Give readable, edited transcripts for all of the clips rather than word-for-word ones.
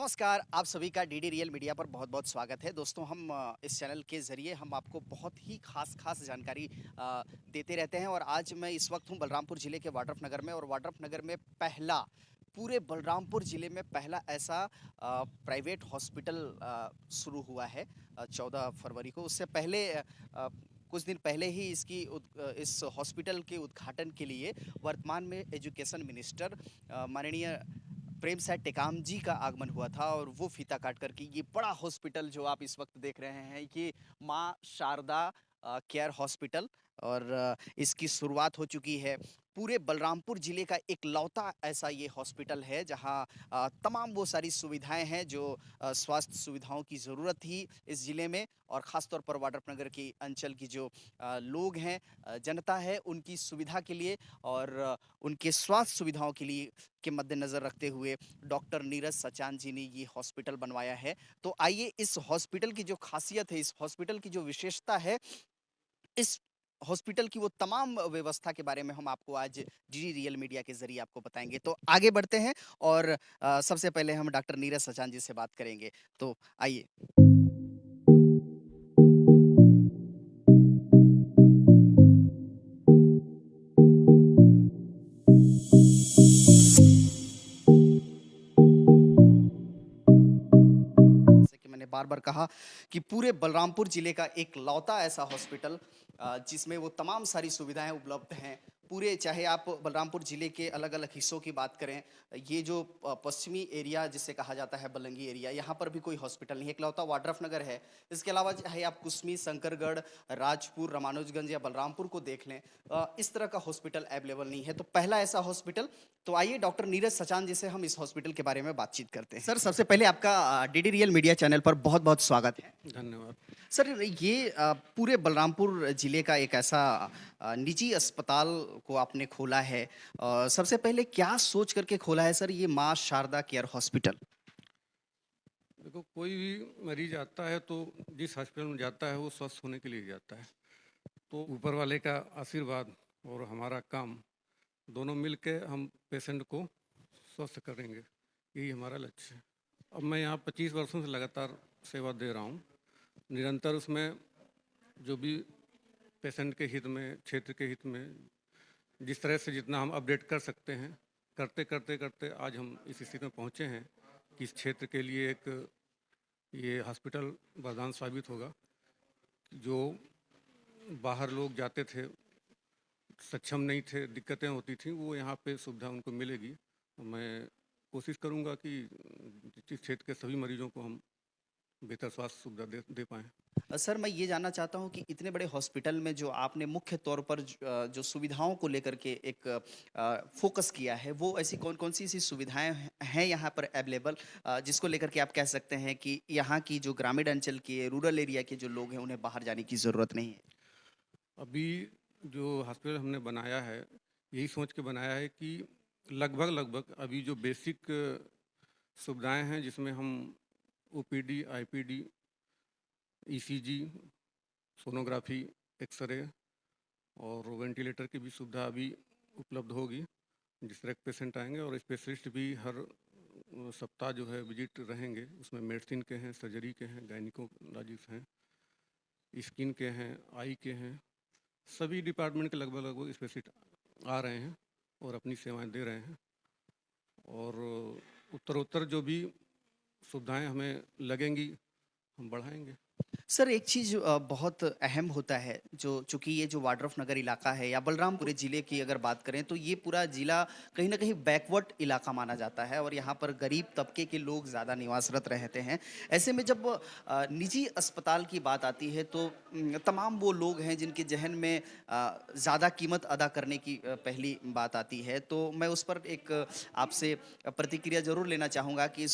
नमस्कार, आप सभी का डीडी रियल मीडिया पर बहुत-बहुत स्वागत है। दोस्तों हम इस चैनल के ज़रिए हम आपको बहुत ही ख़ास जानकारी देते रहते हैं और आज मैं इस वक़्त हूँ बलरामपुर ज़िले के वाड्रफ नगर में और वाड्रफ नगर में पहला, पूरे बलरामपुर ज़िले में पहला ऐसा प्राइवेट हॉस्पिटल शुरू हुआ है 14 फरवरी को। उससे पहले कुछ दिन पहले ही इस हॉस्पिटल के उद्घाटन के लिए वर्तमान में एजुकेशन मिनिस्टर माननीय प्रेम साय टेकाम जी का आगमन हुआ था और वो फीता काट कर के ये बड़ा हॉस्पिटल जो आप इस वक्त देख रहे हैं ये माँ शारदा केयर हॉस्पिटल और इसकी शुरुआत हो चुकी है। पूरे बलरामपुर जिले का इकलौता ऐसा ये हॉस्पिटल है जहाँ तमाम वो सारी सुविधाएं हैं जो स्वास्थ्य सुविधाओं की ज़रूरत थी इस ज़िले में और ख़ास तौर पर वाड्रफ नगर की अंचल की जो लोग हैं, जनता है, उनकी सुविधा के लिए और उनके स्वास्थ्य सुविधाओं के लिए के मद्देनज़र रखते हुए डॉक्टर नीरज सचान जी ने ये हॉस्पिटल बनवाया है। तो आइए इस हॉस्पिटल की जो ख़ासियत है, इस हॉस्पिटल की जो विशेषता है, इस हॉस्पिटल की वो तमाम व्यवस्था के बारे में हम आपको आज डीडी रियल मीडिया के ज़रिए आपको बताएँगे। तो आगे बढ़ते हैं और सबसे पहले हम डॉक्टर नीरज सचान जी से बात करेंगे। तो आइए। जैसे कि मैंने बार-बार कहा कि पूरे बलरामपुर ज़िले का इकलौता ऐसा हॉस्पिटल जिसमें वो तमाम सारी सुविधाएँ उपलब्ध हैं। पूरे चाहे आप बलरामपुर ज़िले के अलग-अलग हिस्सों की बात करें, ये जो पश्चिमी एरिया जिसे कहा जाता है बलंगी एरिया, यहाँ पर भी कोई हॉस्पिटल नहीं है, इकलौता वाड्रफ नगर है। इसके अलावा चाहे आप कुस्मी, शंकरगढ़, राजपुर, रामानुजगंज या बलरामपुर को देख लें, इस तरह का हॉस्पिटल अवेलेबल नहीं है। तो पहला ऐसा हॉस्पिटल। तो आइए डॉक्टर नीरज सचान जी से हम इस हॉस्पिटल के बारे में बातचीत करते हैं। सर, सबसे पहले आपका डीडी रियल मीडिया चैनल पर बहुत-बहुत स्वागत है। धन्यवाद। सर, ये पूरे बलरामपुर ज़िले का एक ऐसा निजी अस्पताल को आपने खोला है। सबसे पहले क्या सोच करके खोला है सर ये माँ शारदा केयर हॉस्पिटल? देखो, कोई भी मरीज आता है तो जिस हॉस्पिटल में जाता है वो स्वस्थ होने के लिए जाता है। तो ऊपर वाले का आशीर्वाद और हमारा काम दोनों मिल के हम पेशेंट को स्वस्थ करेंगे, यही हमारा लक्ष्य है। अब मैं यहाँ 25 वर्षों से लगातार सेवा दे रहा हूँ। निरंतर उसमें जो भी पेशेंट के हित में, क्षेत्र के हित में जिस तरह से जितना हम अपडेट कर सकते हैं, करते करते करते आज हम इस स्थिति में पहुँचे हैं कि इस क्षेत्र के लिए एक ये हॉस्पिटल वरदान साबित होगा। जो बाहर लोग जाते थे, सक्षम नहीं थे, दिक्कतें होती थीं, वो यहाँ पे सुविधा उनको मिलेगी। मैं कोशिश करूँगा कि इस क्षेत्र के सभी मरीजों को हम बेहतर स्वास्थ्य सुविधा दे पाएँ। सर, मैं ये जानना चाहता हूँ कि इतने बड़े हॉस्पिटल में जो आपने मुख्य तौर पर जो सुविधाओं को लेकर के एक फ़ोकस किया है, वो ऐसी कौन-कौन सी ऐसी सुविधाएँ हैं यहाँ पर अवेलेबल, जिसको लेकर के आप कह सकते हैं कि यहाँ की जो ग्रामीण अंचल के, रूरल एरिया के जो लोग हैं, उन्हें बाहर जाने की ज़रूरत नहीं है? अभी जो हॉस्पिटल हमने बनाया है, यही सोच के बनाया है कि लगभग अभी जो बेसिक सुविधाएँ हैं जिसमें हम OPD, IPD, ECG, sonography, X-ray और वेंटिलेटर की भी सुविधा अभी उपलब्ध होगी। जिस तरह के पेशेंट आएँगे और स्पेशलिस्ट भी हर सप्ताह जो है विजिट रहेंगे। उसमें मेडिसिन के हैं, सर्जरी के हैं, गायनिकोलॉजिस्ट हैं, स्किन के हैं, आई के हैं। सभी डिपार्टमेंट के लगभग स्पेशलिस्ट आ रहे हैं और अपनी सेवाएं दे रहे हैं। और उत्तरोत्तर जो भी सुविधाएं हमें लगेंगी, हम बढ़ाएंगे। सर, एक चीज़ बहुत अहम होता है, जो चूँकि ये जो वाड्रफ नगर इलाका है या बलरामपुर ज़िले की अगर बात करें, तो ये पूरा ज़िला कहीं न कहीं बैकवर्ड इलाका माना जाता है और यहाँ पर गरीब तबके के लोग ज़्यादा निवासरत रहते हैं। ऐसे में जब निजी अस्पताल की बात आती है, तो तमाम वो लोग हैं जिनके ज़हन में ज़्यादा कीमत अदा करने की पहली बात आती है। तो मैं उस पर एक आपसे प्रतिक्रिया ज़रूर लेना चाहूँगा कि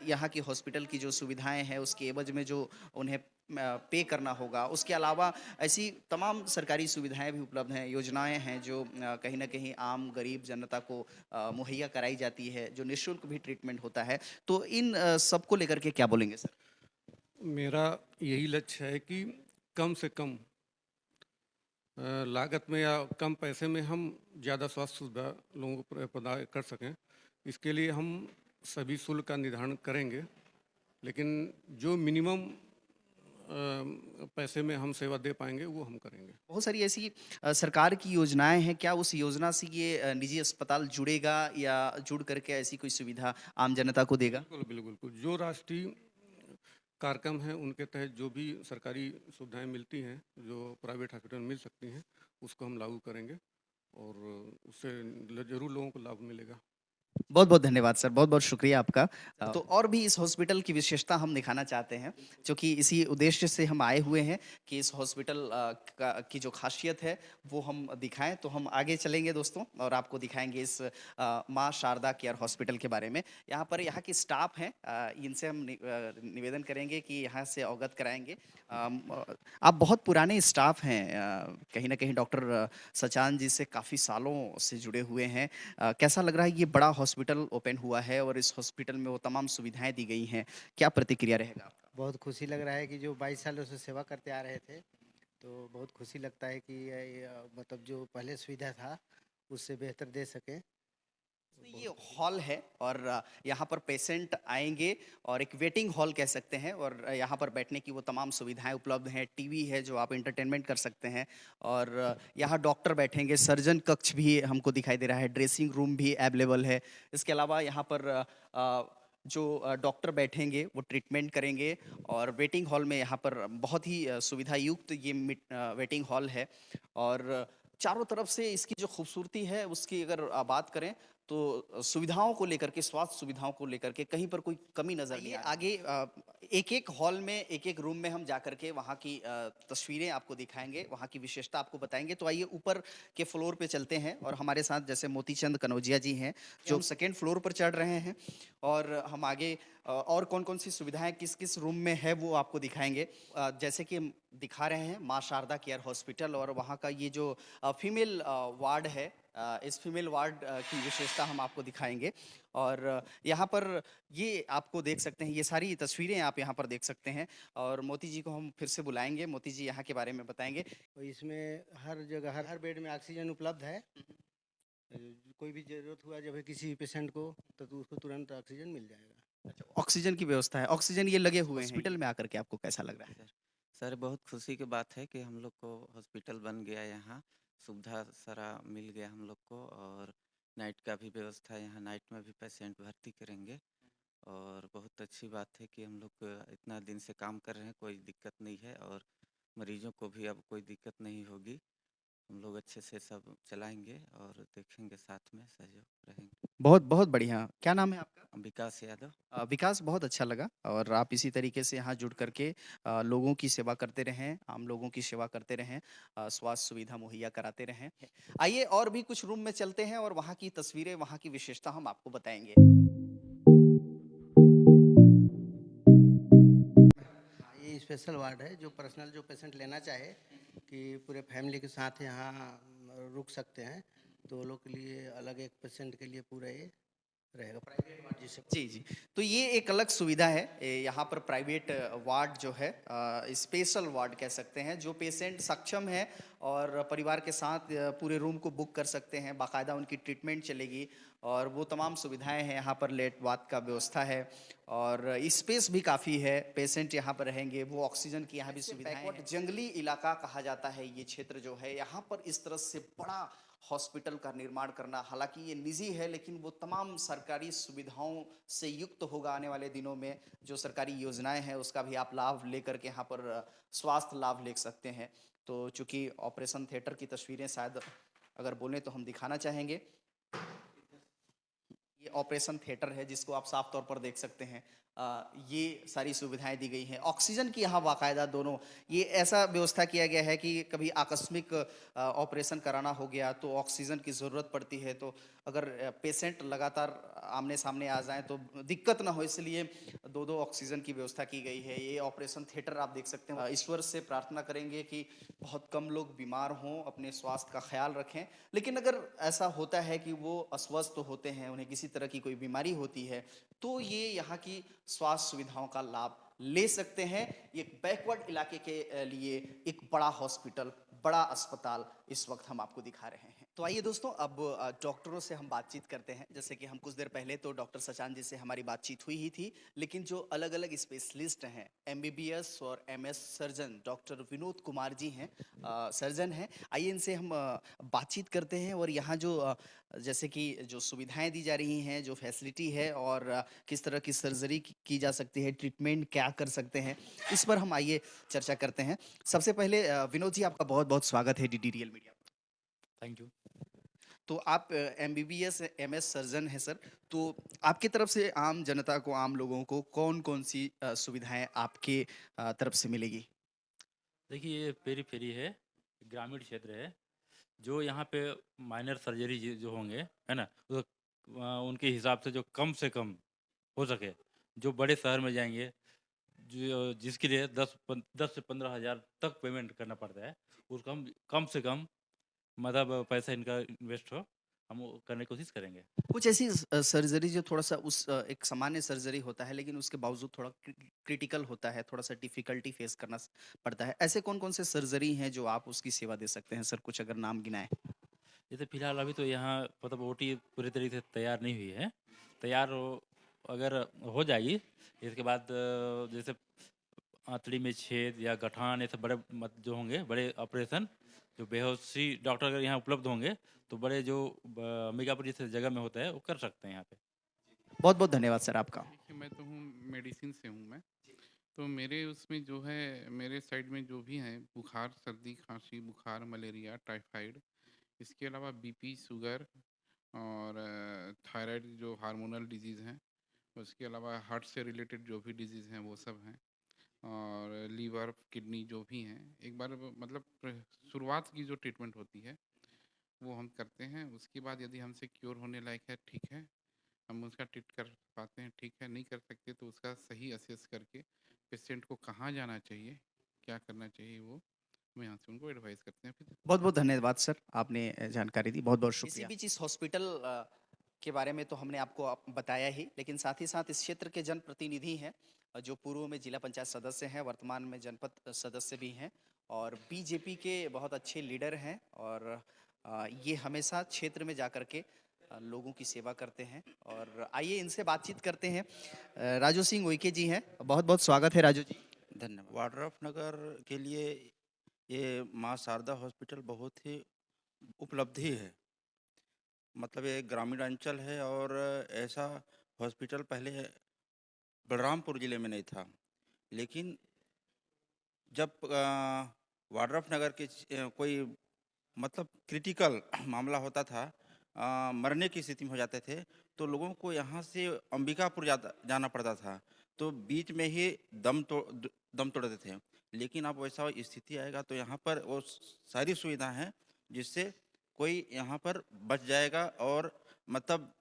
यहाँ की हॉस्पिटल की जो सुविधाएँ हैं, उसके एवज़ में जो उन्हें पे करना होगा। उसके अलावा ऐसी तमाम सरकारी सुविधाएँ भी उपलब्ध हैं, योजनाएँ हैं जो कहीं न कहीं आम गरीब जनता को मुहैया कराई जाती है, जो निःशुल्क भी ट्रीटमेंट होता है। तो इन सब को लेकर के क्या बोलेंगे सर? मेरा यही लक्ष्य है कि कम से कम लागत में या कम पैसे में हम ज़्यादा स्वास्थ्य सुविधा लोगों को प्रदान कर सकें। इसके लिए हम सभी शुल्क का निर्धारण करेंगे, लेकिन जो मिनिमम पैसे में हम सेवा दे पाएँगे वो हम करेंगे। बहुत सारी ऐसी सरकार की योजनाएँ हैं, क्या उस योजना से ये निजी अस्पताल जुड़ेगा या जुड़ करके ऐसी कोई सुविधा आम जनता को देगा? बिल्कुल, बिल्कुल, बिल्कुल। जो राष्ट्रीय कार्यक्रम हैं, उनके तहत जो भी सरकारी सुविधाएँ मिलती हैं, जो प्राइवेट हॉस्पिटल में मिल सकती हैं, उसको हम लागू करेंगे और उससे ज़रूर लोगों को लाभ मिलेगा। बहुत-बहुत धन्यवाद सर, बहुत-बहुत शुक्रिया आपका। तो और भी इस हॉस्पिटल की विशेषता हम दिखाना चाहते हैं, चूँकि इसी उद्देश्य से हम आए हुए हैं कि इस हॉस्पिटल का की जो ख़ासियत है, वो हम दिखाएँ। तो हम आगे चलेंगे दोस्तों और आपको दिखाएँगे इस माँ शारदा केयर हॉस्पिटल के बारे में। यहाँ पर यहाँ के स्टाफ हैं, इनसे हम निवेदन करेंगे कि यहाँ से अवगत कराएँगे। आप बहुत पुराने स्टाफ हैं, कहीं न कहीं डॉक्टर सचान जी से काफ़ी सालों से जुड़े हुए हैं। कैसा लग रहा है ये बड़ा हॉस्पिटल ओपन हुआ है और इस हॉस्पिटल में वो तमाम सुविधाएँ दी गई हैं, क्या प्रतिक्रिया रहेगा आपका? बहुत खुशी लग रहा है कि जो 22 सालों से सेवा करते आ रहे थे, तो बहुत खुशी लगता है कि मतलब जो पहले सुविधा था, उससे बेहतर दे सकें। तो ये हॉल है और यहाँ पर पेशेंट आएँगे और एक वेटिंग हॉल कह सकते हैं और यहाँ पर बैठने की वो तमाम सुविधाएँ उपलब्ध हैं, टीवी है जो आप एंटरटेनमेंट कर सकते हैं और यहाँ डॉक्टर बैठेंगे, सर्जन कक्ष भी हमको दिखाई दे रहा है, ड्रेसिंग रूम भी अवेलेबल है। इसके अलावा यहाँ पर जो डॉक्टर बैठेंगे वो ट्रीटमेंट करेंगे और वेटिंग हॉल में यहाँ पर बहुत ही सुविधा युक्त ये वेटिंग हॉल है और चारों तरफ से इसकी जो खूबसूरती है उसकी अगर बात करें तो सुविधाओं को लेकर के, स्वास्थ्य सुविधाओं को लेकर के कहीं पर कोई कमी नज़र नहीं आगे एक-एक हॉल में, एक-एक रूम में हम जाकर के वहाँ की तस्वीरें आपको दिखाएँगे, वहाँ की विशेषता आपको बताएँगे। तो आइए ऊपर के फ्लोर पे चलते हैं और हमारे साथ जैसे मोतीचंद कनौजिया जी हैं, जो सेकंड फ्लोर पर चढ़ रहे हैं और हम आगे और कौन-कौन सी सुविधाएँ किस-किस रूम में है वो आपको दिखाएँगे। जैसे कि हम दिखा रहे हैं माँ शारदा केयर हॉस्पिटल और वहाँ का ये जो फीमेल वार्ड है, इस फीमेल वार्ड की विशेषता हम आपको दिखाएँगे और यहाँ पर ये आपको देख सकते हैं, ये सारी तस्वीरें आप यहाँ पर देख सकते हैं और मोती जी को हम फिर से बुलाएँगे, मोती जी यहाँ के बारे में बताएँगे। और इसमें हर जगह, हर बेड में ऑक्सीजन उपलब्ध है। अ, कोई भी ज़रूरत हुआ जब है किसी पेशेंट को, तो उसको तुरंत ऑक्सीजन मिल जाएगा। अच्छा, ऑक्सीजन की व्यवस्था है, ऑक्सीजन ये लगे हुए हैं। हॉस्पिटल में आकर के आपको कैसा लग रहा है? सर सर बहुत खुशी की बात है कि हम लोग को हॉस्पिटल बन गया यहाँ, सुविधा सारा मिल गया हम लोग को और नाइट का भी व्यवस्था यहाँ नाइट में भी पेशेंट भर्ती करेंगे और बहुत अच्छी बात है कि हम लोग इतना दिन से काम कर रहे हैं, कोई दिक्कत नहीं है और मरीजों को भी अब कोई दिक्कत नहीं होगी। हम लोग अच्छे से सब चलाएँगे और देखेंगे साथ में सहयोग रहेंगे। बहुत-बहुत बढ़िया। क्या नाम है आपका? विकास यादव। विकास बहुत अच्छा लगा और आप इसी तरीके से यहाँ जुड़ करके लोगों की सेवा करते रहें, आम लोगों की सेवा करते रहें, स्वास्थ्य सुविधा मुहैया कराते रहें। आइए और भी कुछ रूम में चलते हैं और वहाँ की तस्वीरें, वहाँ की विशेषता हम आपको बताएँगे। हाँ, ये स्पेशल वार्ड है, जो पर्सनल जो पेशेंट लेना चाहे कि पूरे फैमिली के साथ यहाँ रुक सकते हैं, तो वो लोग के लिए अलग एक पेशेंट के लिए पूरा ये रहेगा, प्राइवेट वार्ड जिसे जी, जी। तो ये एक अलग सुविधा है। यहाँ पर प्राइवेट वार्ड जो है, स्पेशल वार्ड कह सकते हैं, जो पेशेंट सक्षम है और परिवार के साथ पूरे रूम को बुक कर सकते हैं, बाकायदा उनकी ट्रीटमेंट चलेगी और वो तमाम सुविधाएँ हैं, यहाँ पर लेट बाथ का व्यवस्था है और स्पेस भी काफ़ी है, पेशेंट यहाँ पर रहेंगे, वो ऑक्सीजन की यहाँ भी सुविधाएँ हैं। जंगली इलाका कहा जाता है ये क्षेत्र जो है, यहाँ पर इस तरह से बड़ा हॉस्पिटल का निर्माण करना, हालांकि ये निजी है लेकिन वो तमाम सरकारी सुविधाओं से युक्त होगा आने वाले दिनों में। जो सरकारी योजनाएं हैं उसका भी आप लाभ लेकर के यहाँ पर स्वास्थ्य लाभ ले सकते हैं। तो चूंकि ऑपरेशन थिएटर की तस्वीरें शायद अगर बोलें तो हम दिखाना चाहेंगे। ये ऑपरेशन थिएटर है जिसको आप साफ तौर पर देख सकते हैं। ये सारी सुविधाएं दी गई हैं, ऑक्सीजन की यहाँ बाकायदा दोनों, ये ऐसा व्यवस्था किया गया है कि कभी आकस्मिक ऑपरेशन कराना हो गया तो ऑक्सीजन की ज़रूरत पड़ती है, तो अगर पेशेंट लगातार आमने सामने आ जाएं तो दिक्कत ना हो, इसलिए दो दो ऑक्सीजन की व्यवस्था की गई है। ये ऑपरेशन थिएटर आप देख सकते हैं। ईश्वर से प्रार्थना करेंगे कि बहुत कम लोग बीमार हों, अपने स्वास्थ्य का ख्याल रखें, लेकिन अगर ऐसा होता है कि वो अस्वस्थ होते हैं, उन्हें किसी तरह की कोई बीमारी होती है, तो ये यहाँ की स्वास्थ्य सुविधाओं का लाभ ले सकते हैं। ये बैकवर्ड इलाके के लिए एक बड़ा हॉस्पिटल, बड़ा अस्पताल इस वक्त हम आपको दिखा रहे हैं। तो आइए दोस्तों अब डॉक्टरों से हम बातचीत करते हैं। जैसे कि हम कुछ देर पहले तो डॉक्टर सचान जी से हमारी बातचीत हुई ही थी, लेकिन जो अलग अलग स्पेशलिस्ट हैं, एमबीबीएस और MS surgeon doctor Vinod Kumar ji हैं, सर्जन हैं। आइए इनसे हम बातचीत करते हैं और यहाँ जो जैसे कि जो सुविधाएं दी जा रही हैं, जो फैसिलिटी है और किस तरह की सर्जरी की जा सकती है, ट्रीटमेंट क्या कर सकते हैं, इस पर हम आइए चर्चा करते हैं। सबसे पहले विनोद जी, आपका बहुत बहुत स्वागत है DD real media. Thank you. तो आप एमबीबीएस एमएस सर्जन हैं सर, तो आपकी तरफ से आम जनता को, आम लोगों को कौन-कौन सी सुविधाएँ आपके तरफ से मिलेगी? देखिए ये पेरी-फेरी है, ग्रामीण क्षेत्र है, जो यहाँ पे माइनर सर्जरी जो होंगे, है ना? तो उनके हिसाब से कम हो सके, जो बड़े शहर में जाएँगे, जो जिसके लिए 10 से 15,000 तक पेमेंट करना पड़ता है, उसको हम कम से कम मतलब पैसा इनका इन्वेस्ट हो, हम वो करने की कोशिश करेंगे। कुछ ऐसी सर्जरी जो थोड़ा-सा उस एक सामान्य सर्जरी होता है, लेकिन उसके बावजूद थोड़ा क्रिटिकल होता है, थोड़ा-सा डिफ़िकल्टी फेस करना पड़ता है। ऐसे कौन-कौन से सर्जरी हैं जो आप उसकी सेवा दे सकते हैं सर? कुछ अगर नाम गिनाएँ? जैसे फिलहाल अभी तो यहाँ मतलब ओटी पूरी तरीके से तैयार नहीं हुई है। तैयार हो अगर हो जाएगी, इसके बाद जैसे आंतड़ी में छेद या गठान ऐसे बड़े जो होंगे बड़े ऑपरेशन, जो बेहोशी डॉक्टर अगर यहाँ उपलब्ध होंगे तो बड़े जो अंबिकापुर जैसे जगह में होता है वो कर सकते हैं यहाँ पे। बहुत-बहुत धन्यवाद सर आपका। देखिए मैं तो हूँ मेडिसिन से हूँ मैं। तो मेरे उसमें जो है मेरे साइड में जो भी हैं बुखार, सर्दी, खांसी, बुखार, मलेरिया, टाइफाइड, इसके अलावा बीपी, शुगर और थायराइड जो हार्मोनल डिजीज़ हैं, उसके अलावा हार्ट से रिलेटेड जो भी डिजीज़ हैं वो सब हैं और लीवर, किडनी जो भी हैं। एक बार मतलब शुरुआत की जो ट्रीटमेंट होती है वो हम करते हैं। उसके बाद यदि हमसे क्योर होने लायक है, ठीक है, हम उसका ट्रीट कर पाते हैं, ठीक है, नहीं कर सकते तो उसका सही असेस करके पेशेंट को कहाँ जाना चाहिए, क्या करना चाहिए वो हम यहाँ से उनको एडवाइस करते हैं फिर। बहुत-बहुत धन्यवाद सर, आपने जानकारी दी। बहुत-बहुत इसी शुक्रिया। इसी बीच इस हॉस्पिटल के बारे में तो हमने आपको बताया ही, लेकिन साथ ही साथ इस क्षेत्र के जनप्रतिनिधि हैं, जो पूर्व में जिला पंचायत सदस्य हैं, वर्तमान में जनपद सदस्य भी हैं और बीजेपी के बहुत अच्छे लीडर हैं और ये हमेशा क्षेत्र में जाकर के लोगों की सेवा करते हैं और आइए इनसे बातचीत करते हैं। राजू सिंह उइके जी हैं, बहुत-बहुत स्वागत है राजू जी। धन्यवाद। वाड्रफ नगर के लिए ये माँ शारदा हॉस्पिटल बहुत ही उपलब्धि है। मतलब ये ग्रामीण अंचल है और ऐसा हॉस्पिटल पहले बलरामपुर ज़िले में नहीं था। लेकिन जब वाड्रफ नगर के कोई मतलब क्रिटिकल मामला होता था, मरने की स्थिति में हो जाते थे, तो लोगों को यहाँ से अंबिकापुर जाना पड़ता था। तो बीच में ही दम तोड़ देते थे। लेकिन अब वैसा स्थिति आएगा तो यहाँ पर वो सारी सुविधा हैं जिससे कोई यहाँ पर बच जाएगा और मतलब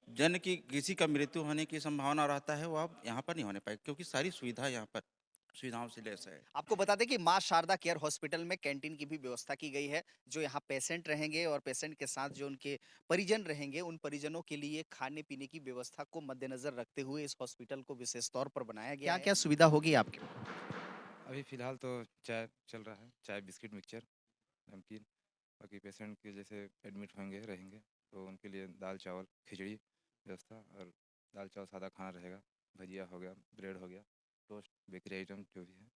जन की किसी का मृत्यु होने की संभावना रहता है वो अब यहाँ पर नहीं होने पाएगी क्योंकि सारी सुविधा यहाँ पर सुविधाओं से लैस है। आपको बता दें कि माँ शारदा केयर हॉस्पिटल में कैंटीन की भी व्यवस्था की गई है। जो यहाँ पेशेंट रहेंगे और पेशेंट के साथ जो उनके परिजन रहेंगे, उन परिजनों के लिए खाने पीने की व्यवस्था को मद्देनजर रखते हुए इस हॉस्पिटल को विशेष तौर पर बनाया गया है। क्या-क्या सुविधा होगी आपके? अभी फ़िलहाल तो चाय चल रहा है, चाय, बिस्किट, मिक्सचर, नमकीन। बाकी पेशेंट के जैसे एडमिट होंगे, रहेंगे, तो उनके लिए दाल, चावल, खिचड़ी व्यवस्था और दाल, चावल सादा खाना रहेगा। भजिया हो गया, ब्रेड हो गया, टोस्ट, बेकरी आइटम जो भी है,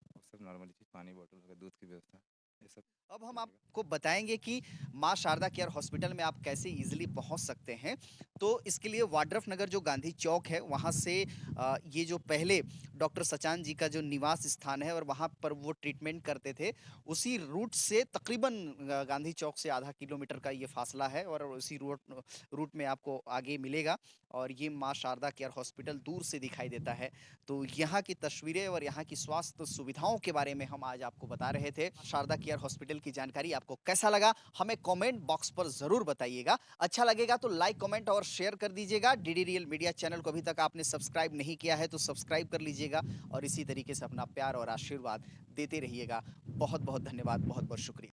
वो सब नॉर्मल चीज़, पानी बॉटल हो गया, दूध की व्यवस्था, ये सब अब हम रहेगा। आपको बताएंगे कि माँ शारदा केयर हॉस्पिटल में आप कैसे इजीली पहुंच सकते हैं। तो इसके लिए वाड्रफ नगर जो गांधी चौक है वहां से ये जो पहले डॉक्टर सचान जी का जो निवास स्थान है और वहां पर वो ट्रीटमेंट करते थे, उसी रूट से तकरीबन गांधी चौक से आधा किलोमीटर का ये फासला है और उसी रूट में आपको आगे मिलेगा और ये माँ शारदा केयर हॉस्पिटल दूर से दिखाई देता है। तो यहाँ की तस्वीरें और यहाँ की स्वास्थ्य सुविधाओं के बारे में हम आज आपको बता रहे थे। शारदा केयर हॉस्पिटल की जानकारी आपको कैसा लगा, हमें कमेंट बॉक्स पर जरूर बताइएगा। अच्छा लगेगा तो लाइक, कमेंट और शेयर कर दीजिएगा। डीडी रियल मीडिया चैनल को अभी तक आपने सब्सक्राइब नहीं किया है तो सब्सक्राइब कर लीजिएगा और इसी तरीके से अपना प्यार और आशीर्वाद देते रहिएगा। बहुत बहुत धन्यवाद, बहुत बहुत शुक्रिया।